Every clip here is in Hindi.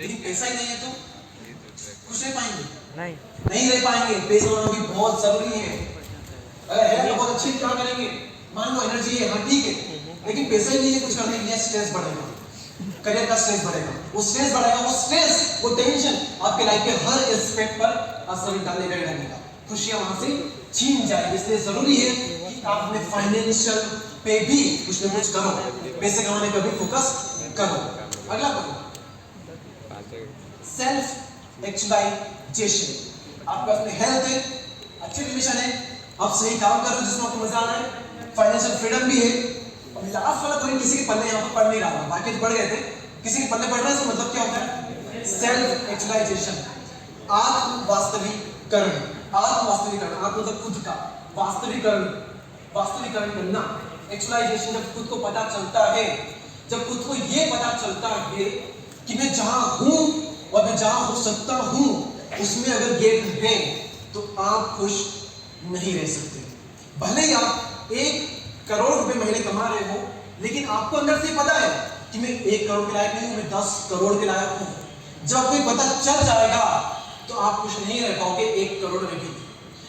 लेकिन पैसा ही नहीं है तो खुश रह पाएंगे? नहीं रह पाएंगे। पैसा होना भी बहुत जरूरी है। अगर है तो बहुत अच्छी क्या करेंगे, मान लो एनर्जी है, हाँ ठीक है, लेकिन पैसा ही नहीं है कुछ करने के लिए, स्ट्रेस बढ़ेगा, करियर का स्ट्रेस बढ़ेगा, वो स्ट्रेस बढ़ेगा, वो स्ट्रेस, वो टेंशन आपके लाइफ के हर एस्पेक्ट पर असर डालेगा ही डालेगा, खुशियां वहां से छीन जाएगी। इसलिए जरूरी है कि आप अपने फाइनेंशियल पे भी कुछ ना कुछ करो, पैसे कमाने पर भी फोकस करो। अगला पॉइंट, सेल्फ एक्चुअलाइजेशन। आपके पास में हेल्थ है, अच्छी रिलेशन है, आप सही काम कर रहे हो जिसमें आपको मजा आ रहा है, फाइनेंशियल फ्रीडम भी है। और लास्ट वाला पॉइंट, किसी के पल्ले यहाँ पर पढ़ नहीं रहा, बाकी तो पढ़ गए थे, किसी के पल्ले पढ़ रहा है, इसका मतलब क्या होता है? सेल्फ एक्चुअलाइजेशन, आत्म वास्तविकरण। आत्म वास्तविकरण, आत्म मतलब खुद का, वास्तविकरण, वास्तविकरण करना। एक्चुअलाइजेशन जब खुद को पता चलता है, जब खुद को ये पता चलता है कि मैं जहां हूं और मैं जहां हो सकता हूं उसमें अगर गैप है तो आप खुश नहीं रह सकते। भले ही आप 1 करोड़ रुपए महीने कमा रहे हो, लेकिन आपको अंदर से पता है कि मैं 1 करोड़ के लायक नहीं हूं, मैं 10 करोड़ के लायक हूं। जब कोई पता चल जाएगा तो आप खुश नहीं रह पाओगे 1 करोड़ में भी।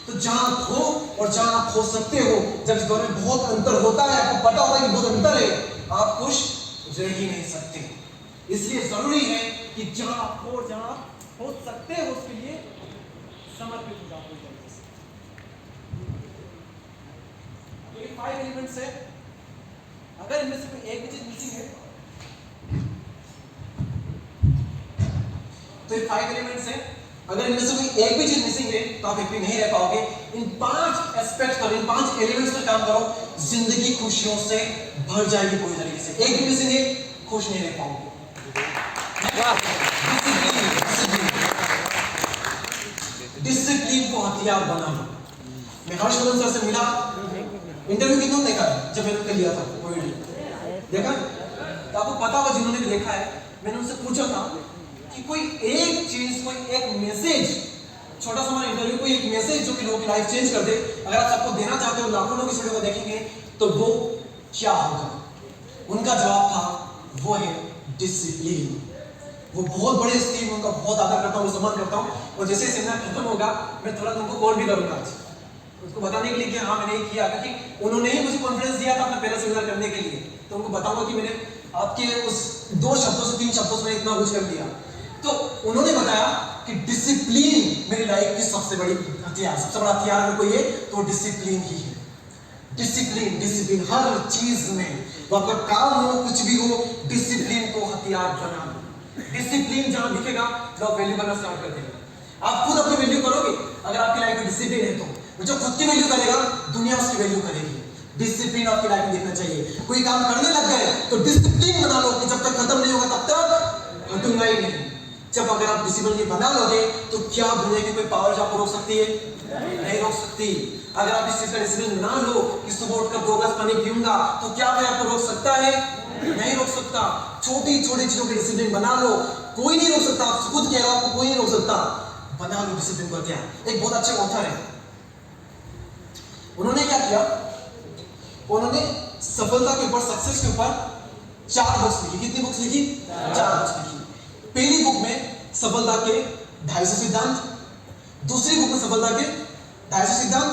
तो जहां आप हो और जहां आप हो सकते हो, जब इस दौर में बहुत अंतर होता है, आपको पता होता है कि बहुत अंतर है, आप खुश रह ही नहीं सकते। इसलिए जरूरी है कि जहां आप हो और जहां आप हो सकते हो उसके लिए समर्पित हो जाओ। ये 5 एलिमेंट्स है, अगर इनमें से कोई एक भी चीज मिसिंग है तो ये 5 एलिमेंट्स है, अगर इनमें से कोई एक भी चीज मिसिंग है तो आप हैप्पी नहीं रह पाओगे। इन 5 एस्पेक्ट्स पर, इन 5 एलिमेंट्स पर काम करो, जिंदगी खुशियों से भर जाएगी पूरी तरीके से। एक भी मिसिंग है, खुश नहीं रह पाओगे। डिसिप्लिन को हथियार बनाना। मैं हर्षवर्धन सर से मिला, इंटरव्यू किन्होंने देखा है जब मैंने उनका लिया था वो वीडियो देखा, तो आपको पता होगा जिन्होंने भी देखा है, मैंने उनसे पूछा था कि कोई एक चीज, कोई एक मैसेज, छोटा सा हमारा इंटरव्यू, कोई एक मैसेज जो कि लोगों की लाइफ चेंज कर दे, अगर आप सबको देना चाहते हो, लाखों लोग इस वीडियो को देखेंगे, तो वो क्या होगा? उनका जवाब था, वो है डिसिप्लिन। वो बहुत बड़े स्टीम, उनका बहुत आदर करता हूँ, सम्मान करता हूँ, और जैसे सेमिनार खत्म होगा मैं थोड़ा तुमको कॉल भी करूंगा आज, उसको बताने के लिए कि हाँ मैंने ये किया, क्योंकि उन्होंने ही मुझे कॉन्फिडेंस दिया था अपना पहला सेमिनार करने के लिए। तो उनको बताऊंगा कि मैंने आपके उस 2 शब्दों से 3 शब्दों से इतना कुछ कर दिया। तो उन्होंने बताया कि डिसिप्लिन मेरी लाइफ की सबसे बड़ी हथियार, सबसे बड़ा हथियार अगर कोई है तो डिसिप्लिन ही है। डिसिप्लिन, डिसिप्लिन हर चीज में, वो आपका काम हो, कुछ भी हो, डिसिप्लिन को हथियार बना लो। डिसिप्लिन जहां दिखेगा लोग वैल्यू करना स्टार्ट कर देंगे। आप खुद अपनी वैल्यू करोगे अगर आपकी लाइफ में डिसिप्लिन है तो। जो खुद की वैल्यू करेगा दुनिया उसकी वैल्यू करेगी। डिसिप्लिन आपकी लाइफ में देखना चाहिए। कोई काम करने लग गए तो डिसिप्लिन बना लो कि जब तक खत्म नहीं होगा तब तक हटूंगा ही नहीं। जब अगर आप डिसिप्लिन बना लोगे तो क्या दुनिया की कोई पावर आपको रोक सकती है? नहीं रोक सकती। अगर आप इस चीज का डिसिप्लिन बना लो कि सुबह उठकर 2 गिलास पानी पीऊंगा तो क्या मैं आपको रोक सकता है? नहीं रोक सकता। छोटी छोटी चीजों के डिसिप्लिन बना लो, कोई नहीं रोक सकता। आप खुद कह रहे हो, आपको कोई नहीं रोक सकता। बना लो डिसिप्लिन को। क्या एक बहुत अच्छे ऑथर है, उन्होंने क्या किया, उन्होंने सफलता के ऊपर, सक्सेस के ऊपर 4 बुक्स लिखी। कितनी बुक्स लिखी? 4 बुक्स लिखी। पहली बुक में सफलता के 250 सिद्धांत, दूसरी बुक में सफलता के 250 सिद्धांत,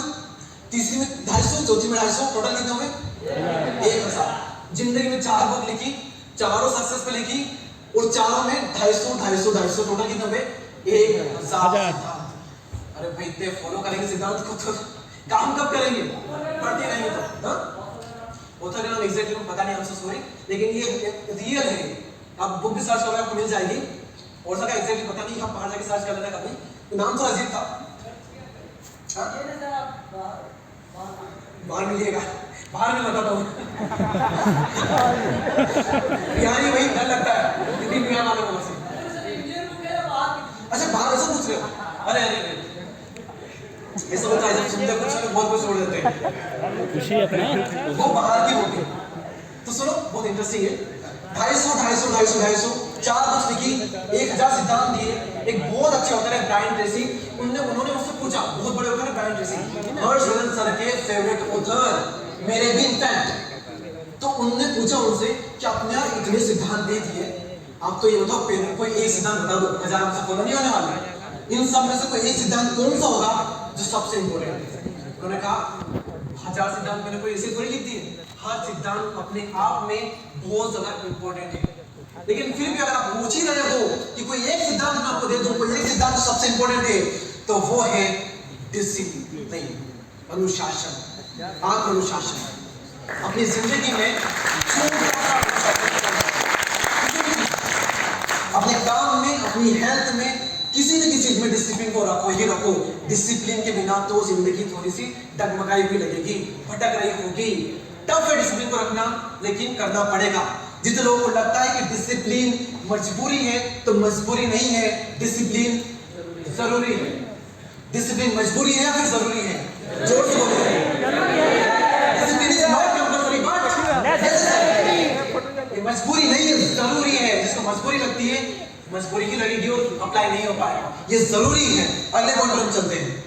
तीसरी में 250, चौथी में 250, टोटल कितने हो गए? 1000। जिंदगी में 4 बुक लिखी, चारों सक्सेस पे लिखी, और चारों में 250, 250, 250, टोटल कितने हो गए? 1000 सिद्धांत। अरे भाई इतने फॉलो करेंगे सिद्धांत को तो काम कब करेंगे? पढ़ते रहेंगे तो। ऑथर का नाम एग्जैक्टली पता नहीं, हमसे सॉरी, लेकिन ये रियल है। आप बुक भी सर्च करोगे आपको मिल जाएगी। और सका एग्जैक्टली पता नहीं, आप बाहर जाके सर्च कर लेना कभी, तो नाम तो अजीब था। बाहर मिलिएगा, बाहर में बताता हूँ। यहाँ ही वही डर लगता है लेकिन यहाँ वाले को से। अच्छा बाहर ऐसा पूछ रहे हो? अरे अरे अरे ये सब होता है जब सुनते कुछ लोग बहुत कुछ छोड़ देते हैं। खुशी अपना वो बाहर की होगी। तो सुनो बहुत इंटरेस्टिंग है। 250, 250, 250, 250 4 बुक्स लिखी, 1000 सिद्धांत दिए। एक बहुत अच्छे ऑथर है ब्रायन ट्रेसी, उन्होंने मुझसे पूछा, बहुत बड़े ऑथर है ब्रायन ट्रेसी, हर्षवर्धन सर के फेवरेट ऑथर, मेरे भी इनफैक्ट। तो उन्होंने पूछा उनसे कि आपने यार इतने सिद्धांत दे दिए, आप तो ये बताओ पेरेंट कोई एक सिद्धांत बता दो, 1000 आपसे फॉलो नहीं होने वाला। इन सब में से कोई एक सिद्धांत कौन सा होगा जो सबसे इंपॉर्टेंट है? उन्होंने कहा 1000 सिद्धांत मैंने कोई ऐसे थोड़ी लिख दिए, हर सिद्धांत अपने आप में बहुत ज्यादा इंपॉर्टेंट है। लेकिन फिर भी अगर आप पूछ ही रहे हो कि कोई एक सिद्धांत मैं आपको दे दूं, कोई एक सिद्धांत जो सबसे इंपॉर्टेंट है, तो वो है डिसिप्लिन, अनुशासन, आत्म-अनुशासन। अपनी जिंदगी में अपने काम में, अपनी हेल्थ में, किसी न किसी चीज में डिसिप्लिन को रखो ही रखो। डिसिप्लिन के बिना तो जिंदगी थोड़ी सी डगमगाई हुई लगेगी, भटक रही होगी। टफ है डिसिप्लिन को रखना, लेकिन करना पड़ेगा। जितने लोगों को लगता है कि डिसिप्लिन मजबूरी है, तो मजबूरी नहीं है, डिसिप्लिन जरूरी है। डिसिप्लिन मजबूरी है या फिर जरूरी है? जोर से बोलिए। Discipline is not compulsory but ये मजबूरी नहीं है, जरूरी है। जिसको मजबूरी लगती है, मजबूरी की लगेगी और अप्लाई नहीं हो पाएगा। ये जरूरी है। अगले पॉइंट पर हम चलते हैं।